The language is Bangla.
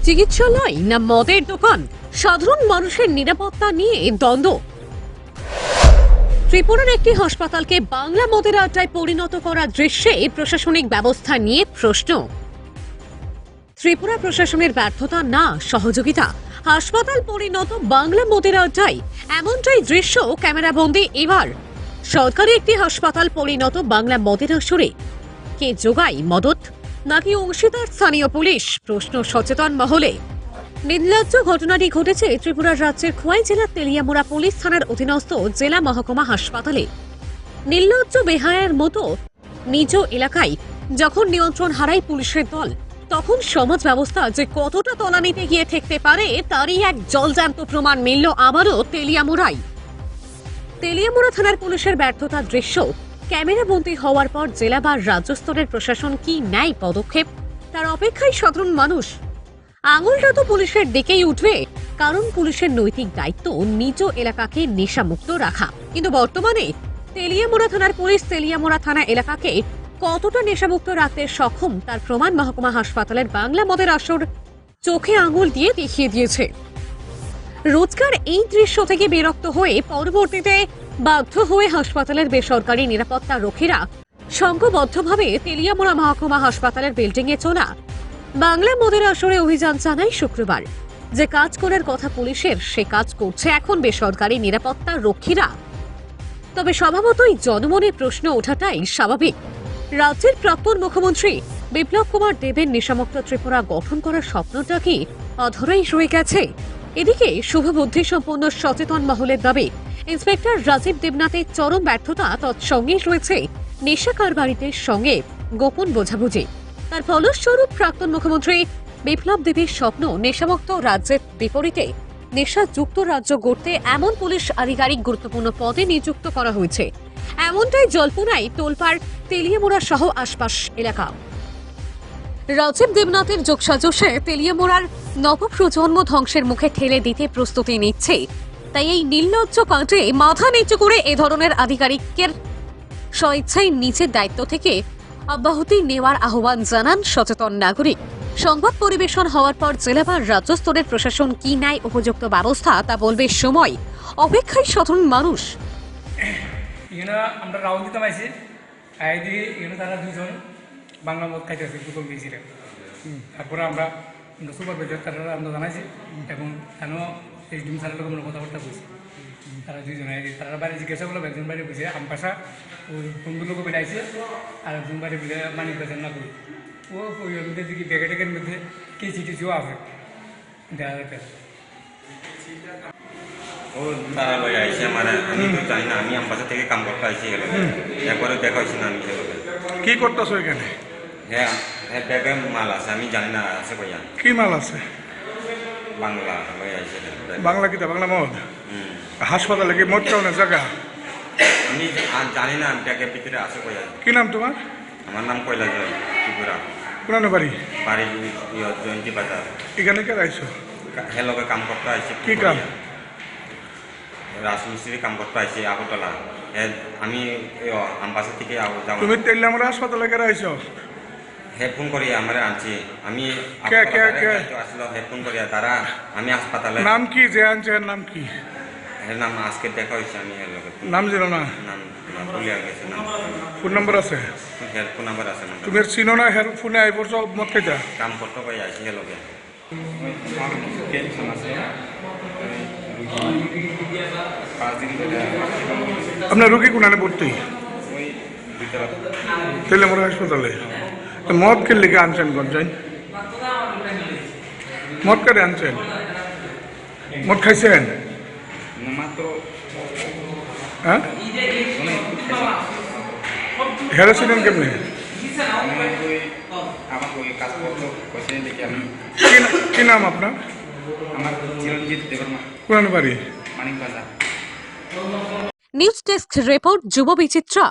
চিকিৎসালয় না মদের দোকান, সাধারণ মানুষের নিরাপত্তা নিয়ে দ্বন্দ্ব। ত্রিপুরার একটি হাসপাতালকে বাংলা মদের আড্ডায় পরিণত করার দৃশ্যে প্রশাসনিক ব্যবস্থা নিয়ে প্রশ্ন। ত্রিপুরা প্রশাসনের ব্যর্থতা না সহযোগিতা, হাসপাতাল পরিণত বাংলা মদের আড্ডায়, এমনটাই দৃশ্য ক্যামেরাবন্দি এবার। সরকারি একটি হাসপাতাল পরিণত বাংলা মদের আসরে। কে যোগায় মদত, নাকি অংশীদার স্থানীয় পুলিশ? প্রশ্ন সচেতন মহলে। নির্লজ্জ ঘটনাটি ঘটেছে ত্রিপুরা রাজ্যের খোয়াই জেলার তেলিয়ামুড়া পুলিশ থানার অধীনস্থ জেলা মহকুমা হাসপাতালে। নির্লজ্জ বেহায়ার মতো নিজ এলাকায় যখন নিয়ন্ত্রণ হারায় পুলিশের দল, তখন সমাজ ব্যবস্থা যে কতটা তলানিতে গিয়ে ঠেকতে পারে তারই এক জলজ্যান্ত প্রমাণ মিলল আবারও তেলিয়ামুড়ায়। তেলিয়ামুড়া থানার পুলিশের ব্যর্থতার দৃশ্য ক্যামেরাবন্দী হওয়ার পর জেলা বা রাজ্য স্তরের প্রশাসন কি নেয় পদক্ষেপ, তার অপেক্ষায় সাধারণ মানুষ। আঙুলটা তো পুলিশের দিকেই উঠবে, কারণ পুলিশের নৈতিক দায়িত্ব নিজ এলাকাকে নেশামুক্ত রাখা। কিন্তু বর্তমানে তেলিয়ামুড়া থানার পুলিশ তেলিয়ামুড়া থানা এলাকাকে কতটা নেশামুক্ত রাখতে সক্ষম তার প্রমাণ মহকুমা হাসপাতালের বাংলা মদের আসর চোখে আঙুল দিয়ে দেখিয়ে দিয়েছে। রোজকার এই দৃশ্য থেকে বিরক্ত হয়ে পরবর্তীতে বাধ্য হয়ে হাসপাতালের বেসরকারি নিরাপত্তা রক্ষীরা সংঘবদ্ধভাবে তেলিয়ামুড়া মহকুমা হাসপাতালের বিল্ডিংয়ে চলা বাংলা মদের আসরে অভিযান চালায় শুক্রবার। যে কাজ করার কথা পুলিশের, সে কাজ করছে এখন বেসরকারি নিরাপত্তা রক্ষীরা। তবে স্বভাবতই জনমনে প্রশ্ন ওঠাটাই স্বাভাবিক। রাজ্যের প্রাক্তন মুখ্যমন্ত্রী বিপ্লব কুমার দেবের নেশামুক্ত ত্রিপুরা গঠন করার স্বপ্নটা কি অধরাই রয়ে গেছে? এদিকে শুভবুদ্ধি সম্পন্ন সচেতন মহলের দাবি ইন্সপেক্টর রাজীব দেবনাথের চরম ব্যর্থতা, তৎসঙ্গে রয়েছে নেশা কারবারিদের সঙ্গে গোপন বোঝাবুঝি। তার ফলস্বরূপ প্রাক্তন মুখ্যমন্ত্রী বিপ্লব দেবের স্বপ্ন নেশামুক্ত রাজ্যের বিপরীতে নেশাযুক্ত রাজ্য গড়তে এমন পুলিশ আধিকারিক গুরুত্বপূর্ণ পদে নিযুক্ত করা হয়েছে। এমনটাই জল্পনায় তোলপাড় তেলিয়ামুড়া সহ আশপাশ এলাকা। রাজীব দেবনাথের যোগসাজশে তেলিয়ামুড়ার নবপ্রজন্ম ধ্বংসের মুখে ঠেলে দিতে প্রস্তুতি নিচ্ছে। তাই এই নির্লজ্জ কাণ্ডে মাথা নিচু করে এ ধরনের আধিকারিকের স্বেচ্ছায় নিজের দায়িত্ব থেকে অব্যাহতি নেওয়ার আহ্বান জানান সচেতন নাগরিক। সংবাদ পরিবেশন হওয়ার পর জেলা বা রাজ্য স্তরের প্রশাসন কি নেয় উপযুক্ত ব্যবস্থা তা বলবে সময়। অপেক্ষায় সাধারণ মানুষ। আমরা রাউন্ড দিতে পাইছি, তারা দুজন বাংলা মদ খাইতেছে, দুটো গিয়েছিলেন। তারপরে আমরা সুপারভাইজার তারা আমরা জানাইছি এবং কেন এই ডিম স্যারের লোক আমরা কথাবার্তা বলছি। তারা দুইজনে তারা বাইরে জিজ্ঞাসা করলো, একজন বাইরে বুঝে আমপাশা বন্ধুলোকও বেড়াইছে, আর একজন বাইরে বুঝে মানিক বেতন না করি ও ওই মধ্যে দেখি ব্যাগেটেকের মধ্যে কেচি টেচিও আছে দেখা যাচ্ছে। ও তারা লই আইছে, মানে আমি তো জানি না, আমি আমবাসা থেকে কাম করতে আইছি, একবারে দেখা হয়েছে না। আমি কি করতেছো এখানে? হ্যাঁ হ্যাঁ, ব্যাগে মাল আছে, আমি জানি না আছে কইয়া। কি মাল আছে? বাংলা লই আইছে। বাংলা কিতা? বাংলা মদ? হাসপাতালে কি মদ চাও না জায়গা? আমি আর জানি না ব্যাগের ভিতরে আছে কইয়া। কি নাম তোমার? আমার নাম কৈলাস জয়, ত্রিপুরা। কোন বাড়ি? বাড়ি জয়ন্তী বাজার। এখানে কে আইছো? হেলকে কাম করতে আইছি। কি কাম? রাজমিস্ত্রি কাম করতে আইছি আগরতলা। আমি আমবাসা থেকে যাব। তুমি তেলিয়ামুড়া হাসপাতালে কে আইছো? হেডফোন করিয়া আমার আনছি, আমি আসলে হেডফোন করিয়া তারা আমি হাসপাতালে। নাম কি যে আনছে? এর নাম কি? এর নাম আজকে দেখা হয়েছে। আমি নাম জানো না? নাম ভুলিয়া গেছে। নাম ফোন নাম্বার আছে? হেডফোন নাম্বার আছে। তুমি চিনো না? হের ফোনে আই পড়ছো মদ খাইতা? কাম করতে পাই আইছি হেলকে। আপনার রুগী কোনানে ভর্তি? তেলিয়ামুড়া হাসপাতালে। মদ কিনলে কে আনছেন? গঞ্জাই মদ কাটে আনছেন? মদ খাইছেন? হ্যাঁ, হেরেছিলেন কেমনি? কি নাম আপনার? কোন বাড়ি? নিউজ ডেস্ক রিপোর্ট, যুব বিচিত্রা।